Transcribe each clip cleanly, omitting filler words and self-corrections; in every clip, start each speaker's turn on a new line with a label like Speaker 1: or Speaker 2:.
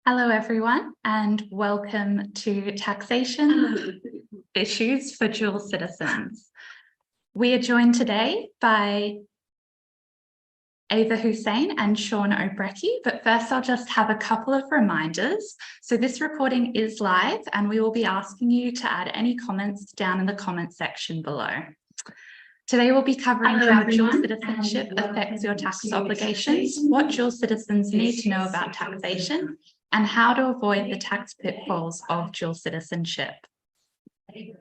Speaker 1: Hello, everyone, and welcome to Taxation Issues for Dual Citizens. We are joined today by Eva Hussain and Sean Obrycki, but first I'll just have a couple of reminders. So this recording is live and we will be asking you to add any comments down in the comment section below. Today we'll be covering how dual citizenship affects your tax obligations, what dual citizens need to know about taxation, and how to avoid the tax pitfalls of dual citizenship.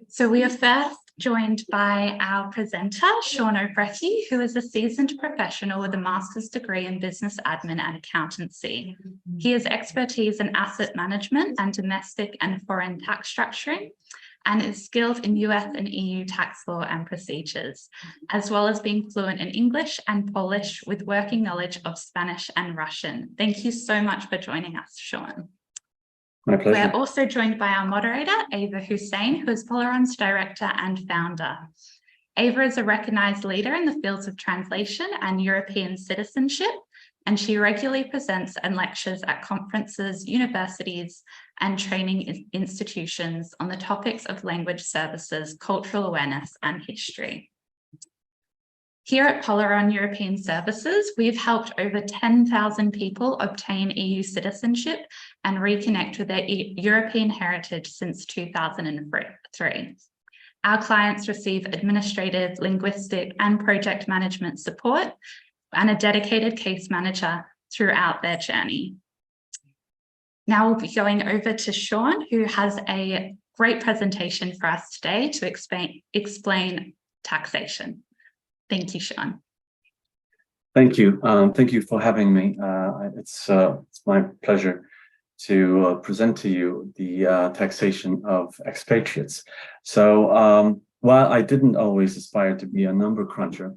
Speaker 1: So we are first joined by our presenter, Sean Obrycki, who is a seasoned professional with a master's degree in business admin and accountancy. He has expertise in asset management and domestic and foreign tax structuring, and is skilled in US and EU tax law and procedures, as well as being fluent in English and Polish with working knowledge of Spanish and Russian. Thank you so much for joining us, Sean.
Speaker 2: My pleasure.
Speaker 1: We're also joined by our moderator, Eva Hussain, who is Polaron's director and founder. Eva is a recognized leader in the fields of translation and European citizenship, and she regularly presents and lectures at conferences, universities, and training institutions on the topics of language services, cultural awareness, and history. Here at Polaron European Services, we've helped over 10,000 people obtain EU citizenship and reconnect with their European heritage since 2003. Our clients receive administrative, linguistic, and project management support and a dedicated case manager throughout their journey. Now we'll be going over to Sean, who has a great presentation for us today to explain taxation. Thank you, Sean.
Speaker 2: Thank you. Thank you for having me. It's my pleasure to present to you the taxation of expatriates. So while I didn't always aspire to be a number cruncher,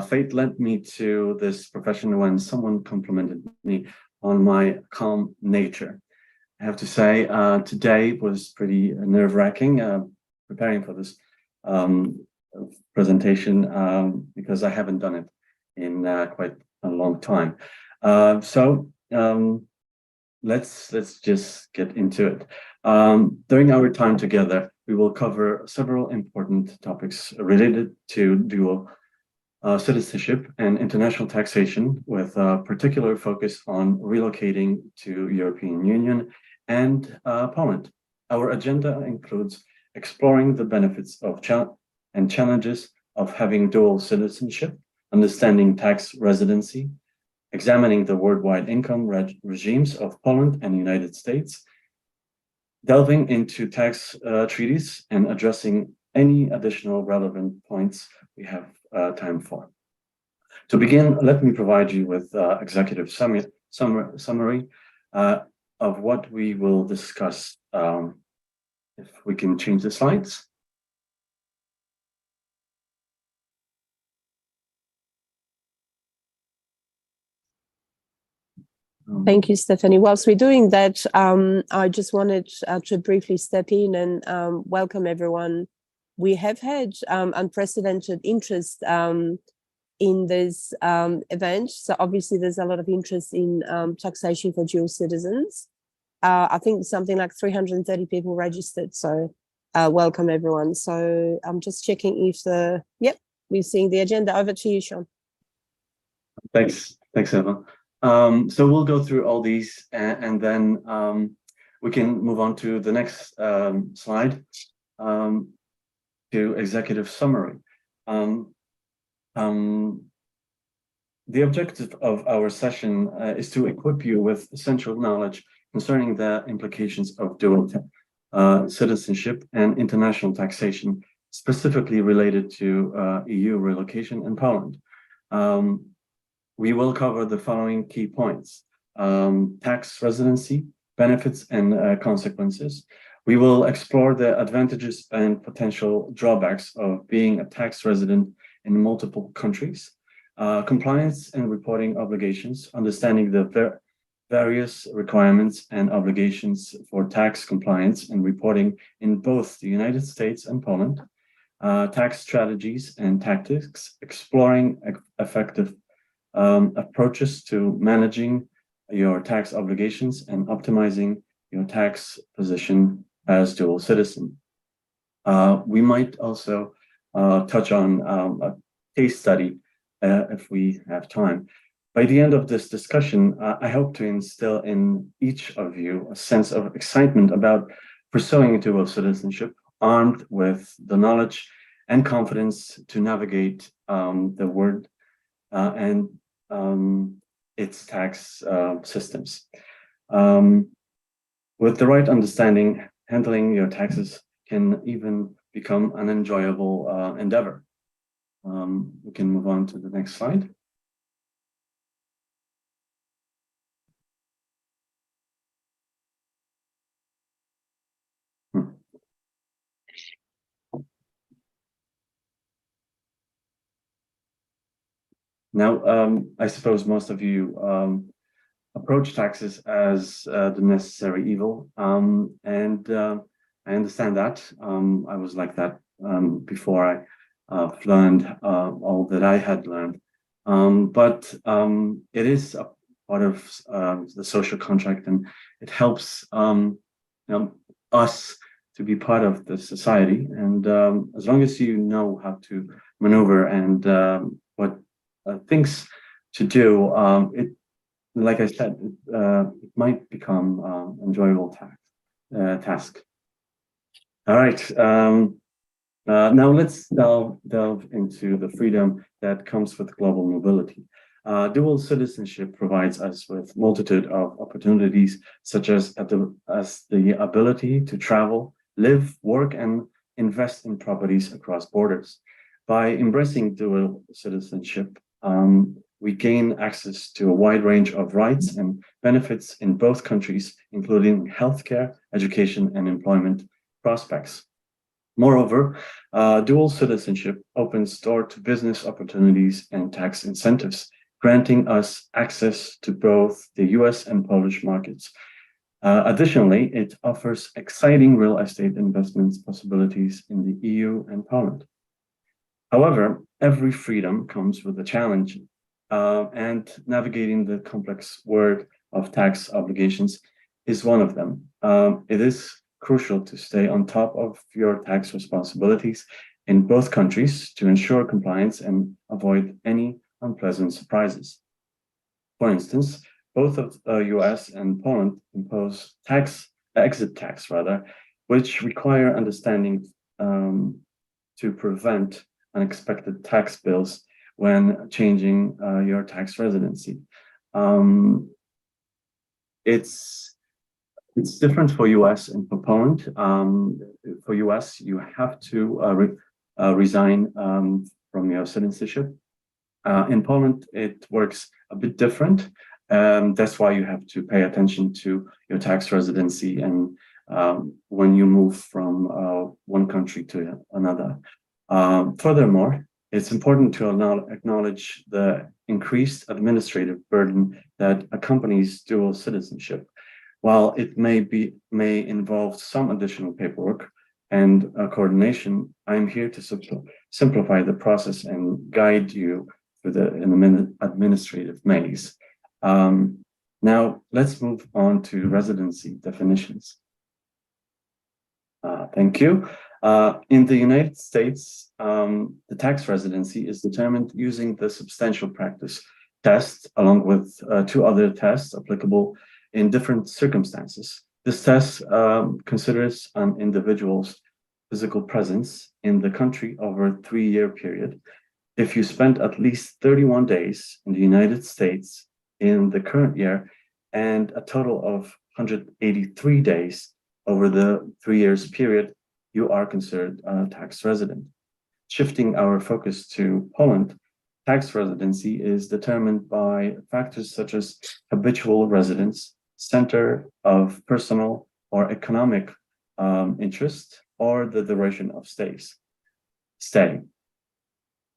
Speaker 2: fate led me to this profession when someone complimented me on my calm nature. I have to say, today was pretty nerve-wracking preparing for this presentation because I haven't done it in quite a long time. Let's just get into it. During our time together, we will cover several important topics related to dual citizenship and international taxation, with a particular focus on relocating to European Union and Poland. Our agenda includes exploring the benefits of and challenges of having dual citizenship, understanding tax residency, examining the worldwide income regimes of Poland and the United States, delving into tax treaties, and addressing any additional relevant points we have time for. To begin, let me provide you with executive summary of what we will discuss. If we can change the slides.
Speaker 3: Thank you, Stephanie. Whilst we're doing that, I just wanted to briefly step in and welcome everyone. We have had unprecedented interest in this event. So obviously there's a lot of interest in taxation for dual citizens. I think something like 330 people registered. So welcome everyone. So I'm just checking if we're seeing the agenda. Over to you, Sean.
Speaker 2: Thanks, Eva. So we'll go through all these and then we can move on to the next slide, to executive summary. The objective of our session is to equip you with essential knowledge concerning the implications of dual citizenship and international taxation, specifically related to EU relocation in Poland. We will cover the following key points: tax residency, benefits and consequences. We will explore the advantages and potential drawbacks of being a tax resident in multiple countries, compliance and reporting obligations, understanding the various requirements and obligations for tax compliance and reporting in both the United States and Poland, tax strategies and tactics, exploring effective approaches to managing your tax obligations and optimizing your tax position as dual citizen. We might also touch on a case study if we have time. By the end of this discussion, I hope to instill in each of you a sense of excitement about pursuing dual citizenship, armed with the knowledge and confidence to navigate the world and its tax systems. With the right understanding, handling your taxes can even become an enjoyable endeavor. We can move on to the next slide. Now, I suppose most of you approach taxes as the necessary evil, and I understand that. I was like that before I learned all that I had learned. But it is a part of the social contract, and it helps us to be part of the society. And as long as you know how to maneuver and what things to do, like I said, it might become enjoyable task. All right. Now let's delve into the freedom that comes with global mobility. Dual citizenship provides us with multitude of opportunities, such as the ability to travel, live, work, and invest in properties across borders. By embracing dual citizenship, we gain access to a wide range of rights and benefits in both countries, including healthcare, education, and employment prospects. Moreover, dual citizenship opens door to business opportunities and tax incentives, granting us access to both the US and Polish markets. Additionally, it offers exciting real estate investments possibilities in the EU and Poland. However, every freedom comes with a challenge, and navigating the complex world of tax obligations is one of them. It is crucial to stay on top of your tax responsibilities in both countries to ensure compliance and avoid any unpleasant surprises. For instance, both of the US and Poland impose exit tax, which require understanding to prevent unexpected tax bills when changing your tax residency. It's different for US and for Poland. For US, you have to resign from your citizenship. In Poland, it works a bit different. That's why you have to pay attention to your tax residency and when you move from one country to another. Furthermore, it's important to acknowledge the increased administrative burden that accompanies dual citizenship. While it may involve some additional paperwork and coordination, I'm here to simplify the process and guide you through the administrative maze. Now, let's move on to residency definitions. Thank you. In the United States, the tax residency is determined using the substantial practice test, along with two other tests applicable in different circumstances. This test considers an individual's physical presence in the country over a 3-year period. If you spent at least 31 days in the United States in the current year and a total of 183 days over the 3 years period, you are considered a tax resident. Shifting our focus to Poland, tax residency is determined by factors such as habitual residence, center of personal or economic interest, or the duration of stay.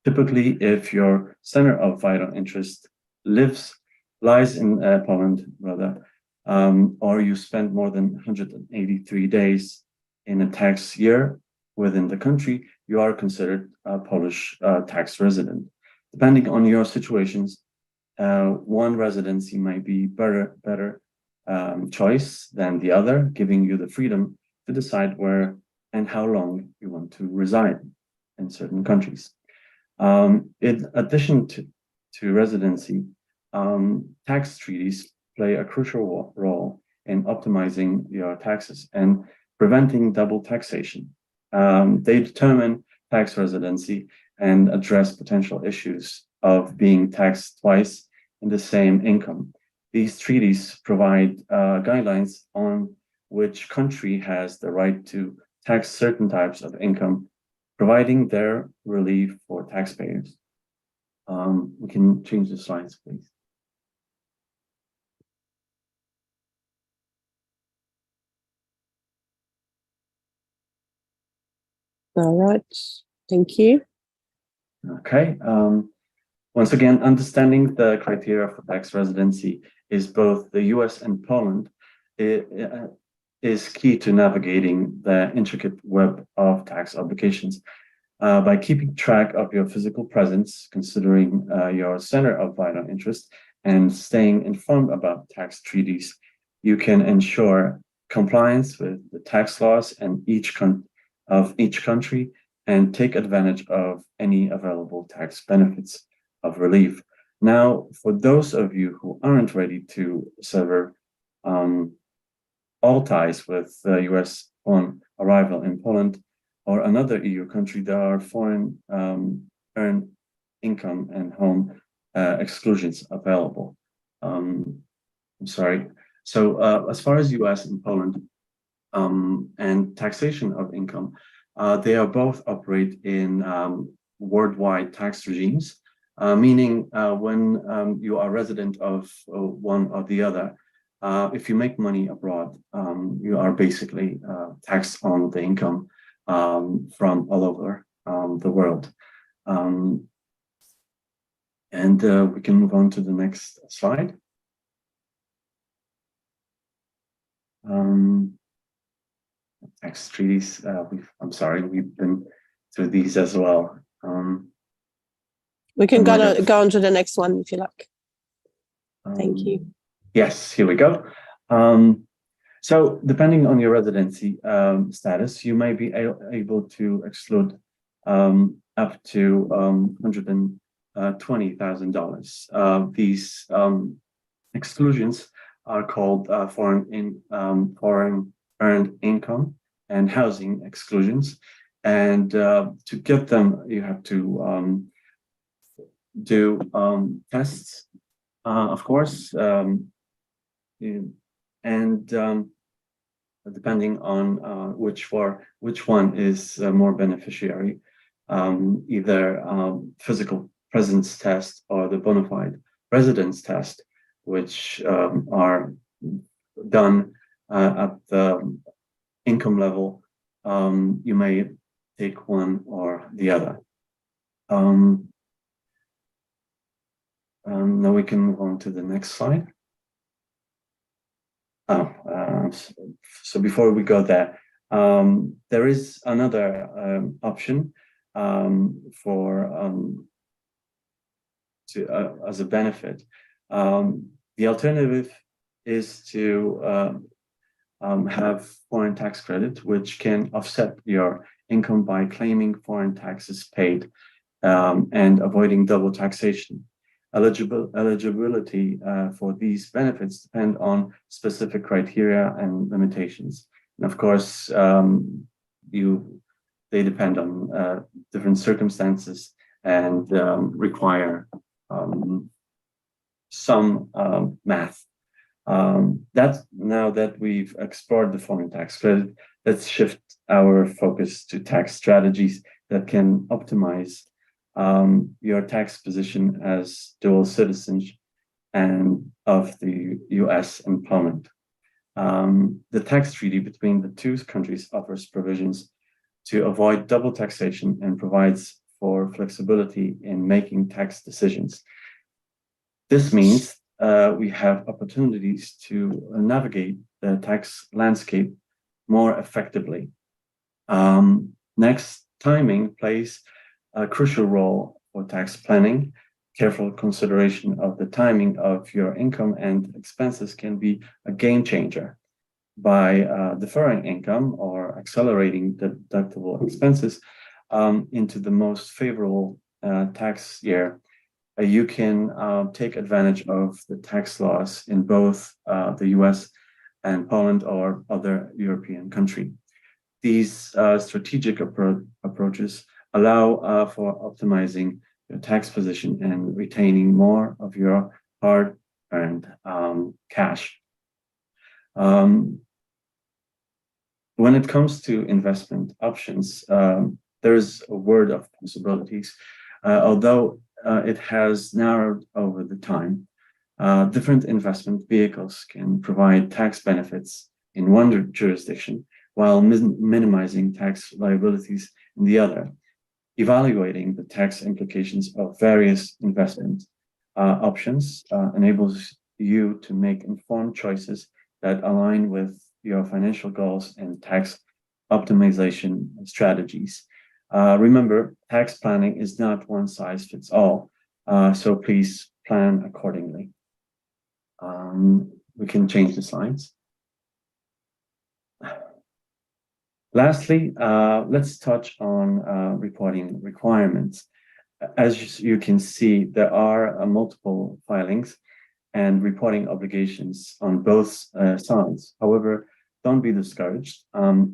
Speaker 2: Typically, if your center of vital interest lies in Poland, or you spend more than 183 days in a tax year within the country, you are considered a Polish tax resident. Depending on your situations, one residency might be better choice than the other, giving you the freedom to decide where and how long you want to reside in certain countries. In addition to residency, tax treaties play a crucial role in optimizing your taxes and preventing double taxation. They determine tax residency and address potential issues of being taxed twice in the same income. These treaties provide guidelines on which country has the right to tax certain types of income, providing their relief for taxpayers. We can change the slides, please.
Speaker 3: All right, thank you.
Speaker 2: Okay. Once again, understanding the criteria for tax residency is both the US and Poland is key to navigating the intricate web of tax obligations. By keeping track of your physical presence, considering your center of vital interest, and staying informed about tax treaties, you can ensure compliance with the tax laws and of each country and take advantage of any available tax benefits of relief. Now, for those of you who aren't ready to sever all ties with the US on arrival in Poland or another EU country, there are foreign earned income and home exclusions available. I'm sorry. So as far as US and Poland and taxation of income, they are both operate in worldwide tax regimes, meaning when you are resident of one or the other, if you make money abroad, you are basically taxed on the income from all over the world. And we can move on to the next slide. Tax treaties, I'm sorry, we've been through these as well.
Speaker 3: We can go on to the next one if you like. Thank you.
Speaker 2: Yes, here we go. So depending on your residency status, you may be able to exclude up to $120,000. These exclusions are called foreign earned income and housing exclusions. And to get them, you have to do tests, of course, and depending on which one is more beneficiary, either physical presence test or the bona fide residence test, which are done at the income level. You may take one or the other. Now we can move on to the next slide. So before we go there, there is another option for as a benefit. The alternative is to have foreign tax credit, which can offset your income by claiming foreign taxes paid and avoiding double taxation. Eligibility for these benefits depend on specific criteria and limitations. And of course, they depend on different circumstances and require some math. Now that we've explored the foreign tax credit, let's shift our focus to tax strategies that can optimize your tax position as dual citizens and of the US and Poland. The tax treaty between the two countries offers provisions to avoid double taxation and provides for flexibility in making tax decisions. This means we have opportunities to navigate the tax landscape more effectively. Next, timing plays a crucial role for tax planning. careful consideration of the timing of your income and expenses can be a game changer. By deferring income or accelerating the deductible expenses into the most favorable tax year, you can take advantage of the tax laws in both the US and Poland or other European country. These strategic approaches allow for optimizing your tax position and retaining more of your hard-earned cash. When it comes to investment options, there's a world of possibilities, although it has narrowed over the time. Different investment vehicles can provide tax benefits in one jurisdiction while minimizing tax liabilities in the other. Evaluating the tax implications of various investment options enables you to make informed choices that align with your financial goals and tax optimization strategies. Remember, tax planning is not one size fits all, so please plan accordingly. We can change the slides. Lastly, let's touch on reporting requirements. As you can see, there are multiple filings and reporting obligations on both sides. However, don't be discouraged.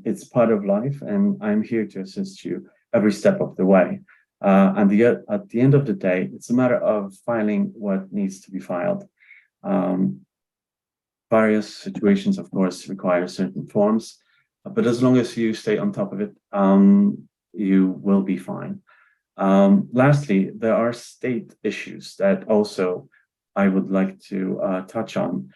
Speaker 2: It's part of life, and I'm here to assist you every step of the way. And at the end of the day, it's a matter of filing what needs to be filed. Various situations, of course, require certain forms, but as long as you stay on top of it, you will be fine. Lastly, there are state issues that also I would like to touch on.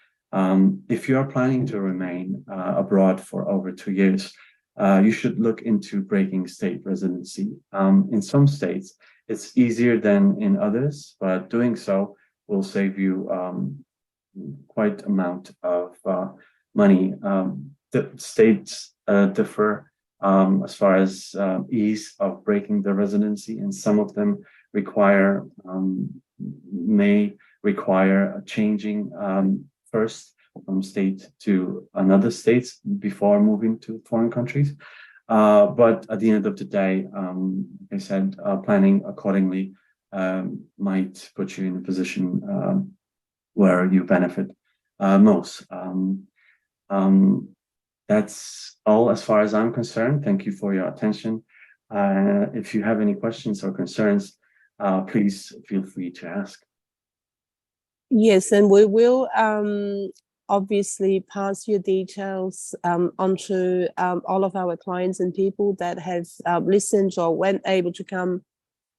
Speaker 2: If you are planning to remain abroad for over 2 years, you should look into breaking state residency. In some states, it's easier than in others, but doing so will save you quite amount of money. The states differ as far as ease of breaking the residency, and some of them may require changing first from state to another state before moving to foreign countries. But at the end of the day, like I said, planning accordingly might put you in a position where you benefit most. That's all as far as I'm concerned. Thank you for your attention. If you have any questions or concerns, please feel free to ask.
Speaker 3: Yes, and we will obviously pass your details onto all of our clients and people that have listened or weren't able to come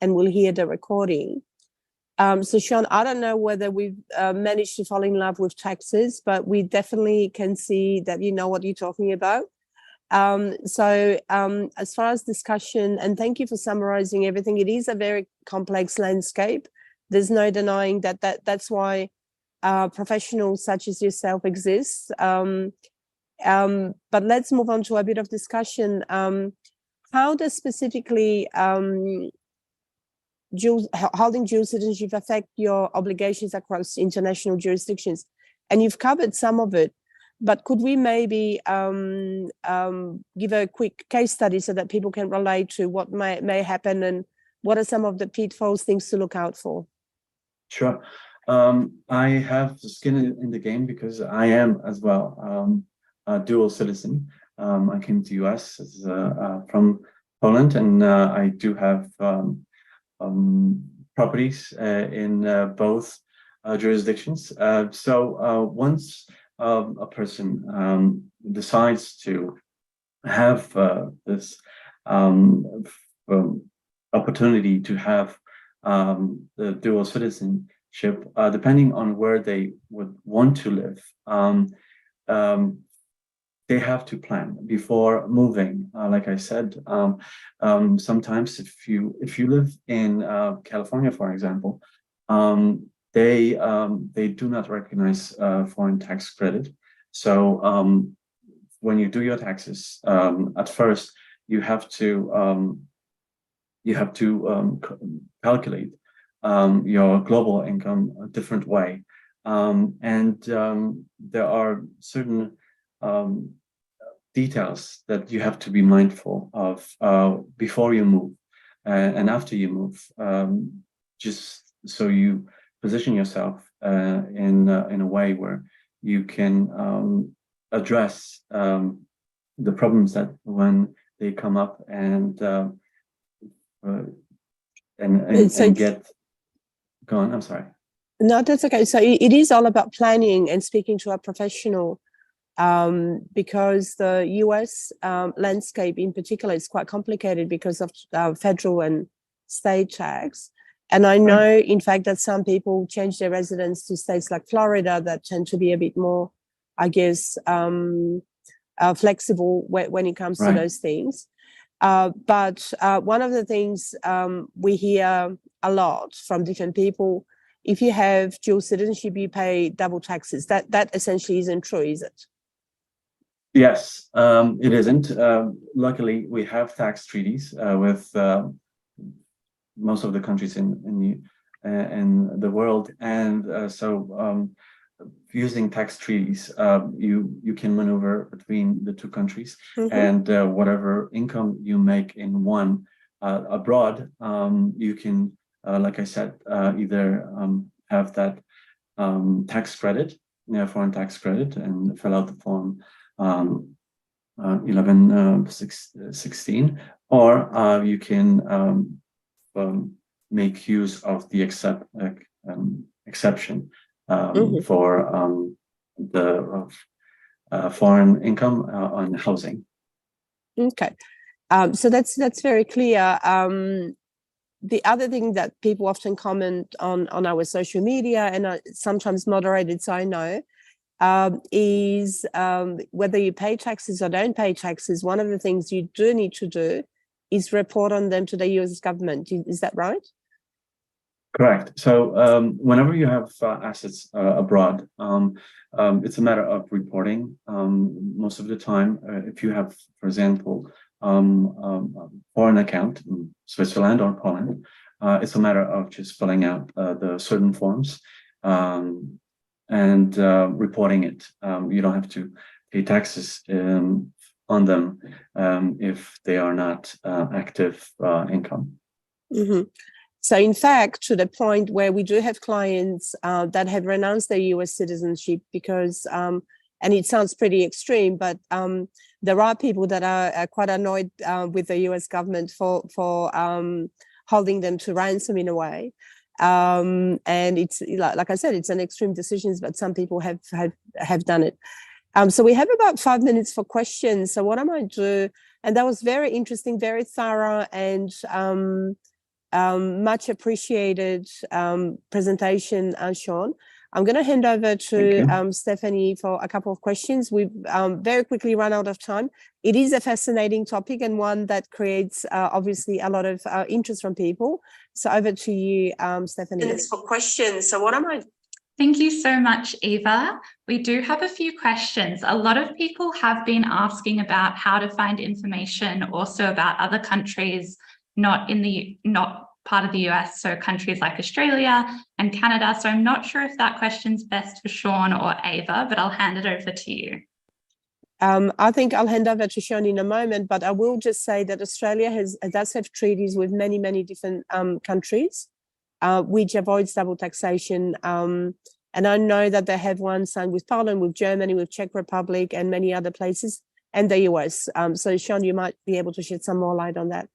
Speaker 3: and will hear the recording. So Sean, I don't know whether we've managed to fall in love with taxes, but we definitely can see that you know what you're talking about. So as far as discussion, and thank you for summarizing everything, it is a very complex landscape. There's no denying that's why professionals such as yourself exist. But let's move on to a bit of discussion. How does specifically holding dual citizenship affect your obligations across international jurisdictions? And you've covered some of it, but could we maybe give a quick case study so that people can relate to what may happen and what are some of the pitfalls, things to look out for? Sure.
Speaker 2: I have skin in the game because I am as well a dual citizen. I came to US from Poland, and I do have properties in both jurisdictions. So once a person decides to have this opportunity to have the dual citizenship, depending on where they would want to live, they have to plan before moving. Like I said, sometimes if you live in California, for example, they do not recognize foreign tax credit. So when you do your taxes, at first you have to calculate your global income a different way. There are certain details that you have to be mindful of before you move and after you move, just so you position yourself in a way where you can address the problems that when they come up and get going. I'm sorry.
Speaker 3: No, that's okay. So it is all about planning and speaking to a professional, because the US landscape in particular is quite complicated because of federal and state tax. And I know, in fact, that some people change their residence to states like Florida that tend to be a bit more, I guess, flexible when it comes to those things. But one of the things we hear a lot from different people, if you have dual citizenship, you pay double taxes. That essentially isn't true, is it?
Speaker 2: Yes, it isn't. Luckily, we have tax treaties with most of the countries in the world, and so using tax treaties, you can maneuver between the two countries, and whatever income you make in one abroad, you can, like I said, either have that tax credit, foreign tax credit, and fill out the form 1116, or you can make use of the exception for the foreign income on housing.
Speaker 3: Okay, so that's very clear. The other thing that people often comment on our social media, and sometimes moderated, so I know, is whether you pay taxes or don't pay taxes. One of the things you do need to do is report on them to the US government. Is that right?
Speaker 2: Correct. So whenever you have assets abroad, it's a matter of reporting. Most of the time, if you have, for example, foreign account in Switzerland or Poland, it's a matter of just filling out the certain forms and reporting it. You don't have to pay taxes on them if they are not active income.
Speaker 3: So in fact, to the point where we do have clients that have renounced their US citizenship because, and it sounds pretty extreme, but there are people that are quite annoyed with the US government for holding them to ransom in a way. And it's like I said, it's an extreme decision, but some people have done it. So we have about 5 minutes for questions. So what I might do, and that was very interesting, very thorough, and much appreciated presentation, Sean. I'm going to hand over to Stephanie for a couple of questions. We've very quickly run out of time. It is a fascinating topic and one that creates obviously a lot of interest from people. So over to you, Stephanie. Minutes for questions. So what am I?
Speaker 1: Thank you so much, Eva. We do have a few questions. A lot of people have been asking about how to find information also about other countries not part of the US, so countries like Australia and Canada. So I'm not sure if that question's best for Sean or Eva, but I'll hand it over to you.
Speaker 3: I think I'll hand over to Sean in a moment, but I will just say that Australia does have treaties with many, many different countries, which avoids double taxation. And I know that they have one signed with Poland, with Germany, with Czech Republic, and many other places, and the US. So Sean, you might be able to shed some more light on that.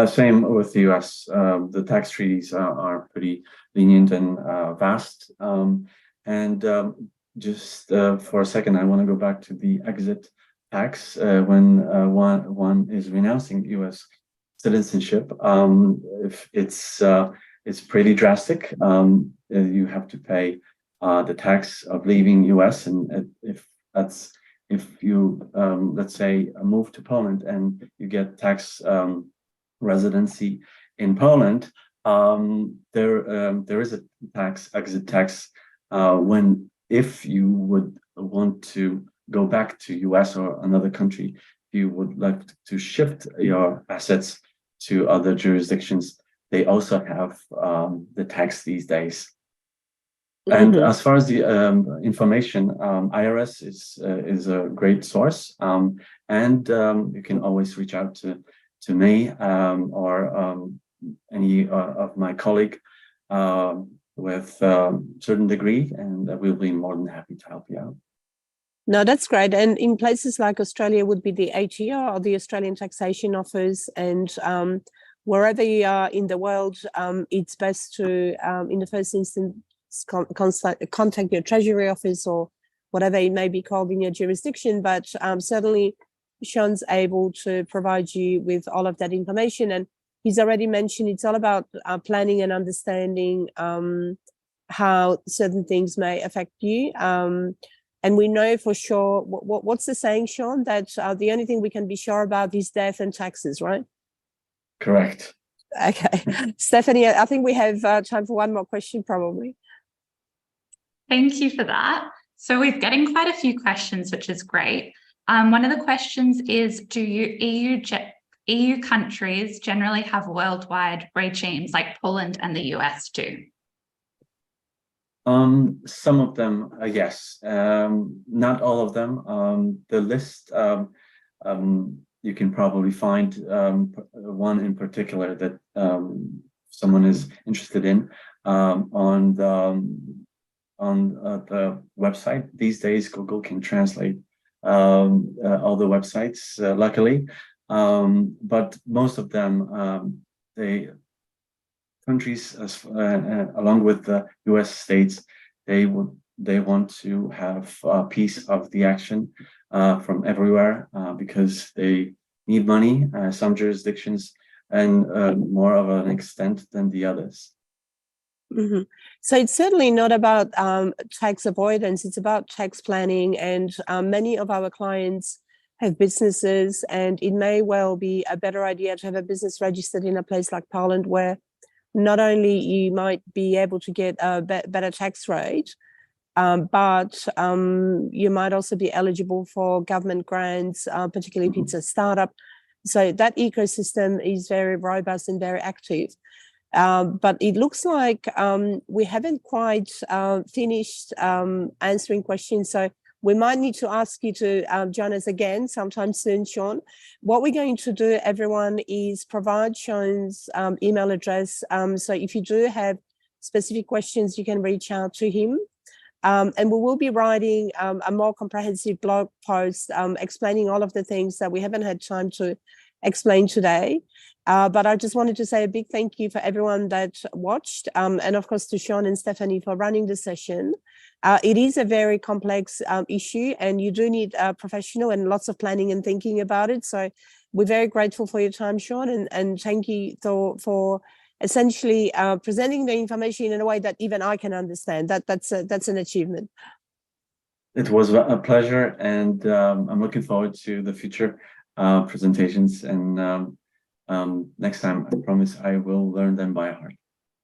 Speaker 2: Same with the US. The tax treaties are pretty lenient and vast. Just for a second, I want to go back to the exit tax when one is renouncing US citizenship. If it's pretty drastic. You have to pay the tax of leaving US, and if you let's say move to Poland and you get tax residency in Poland, there is a exit tax if you would want to go back to US or another country, you would like to shift your assets to other jurisdictions. they also have the tax these days. And as far as the information, IRS is a great source, and you can always reach out to me or any of my colleague with certain degree, and we'll be more than happy to help you out.
Speaker 3: No, that's great. And in places like Australia would be the ATO or the Australian Taxation Office, and wherever you are in the world, it's best to, in the first instance, contact your Treasury Office or whatever it may be called in your jurisdiction. But certainly, Sean's able to provide you with all of that information. And he's already mentioned it's all about planning and understanding how certain things may affect you. And we know for sure, what's the saying, Sean, that the only thing we can be sure about is death and taxes, right?
Speaker 2: Correct.
Speaker 3: Okay. Stephanie, I think we have time for one more question, probably.
Speaker 1: Thank you for that. So we're getting quite a few questions, which is great. One of the questions is, do EU countries generally have worldwide regimes like Poland and the US do?
Speaker 2: Some of them, yes. Not all of them. The list, you can probably find one in particular that someone is interested in on the website. These days, Google can translate all the websites, luckily, but most of them, countries, along with the U.S. states, they want to have a piece of the action from everywhere because they need money. Some jurisdictions, and more of an extent than the others.
Speaker 3: Mm-hmm. So it's certainly not about tax avoidance, it's about tax planning, and many of our clients have businesses, and it may well be a better idea to have a business registered in a place like Poland, where not only you might be able to get a better tax rate, but you might also be eligible for government grants, particularly if it's a startup. So that ecosystem is very robust and very active. But it looks like we haven't quite finished answering questions. So we might need to ask you to join us again sometime soon, Sean. What we're going to do, everyone, is provide Sean's email address. So if you do have specific questions, you can reach out to him. And we will be writing a more comprehensive blog post explaining all of the things that we haven't had time to explain today. But I just wanted to say a big thank you for everyone that watched, and of course to Sean and Stephanie for running the session. It is a very complex issue, and you do need a professional and lots of planning and thinking about it. So we're very grateful for your time, Sean, and thank you for essentially presenting the information in a way that even I can understand. That's an achievement.
Speaker 2: It was a pleasure, and I'm looking forward to the future presentations. And next time, I promise I will learn them by heart.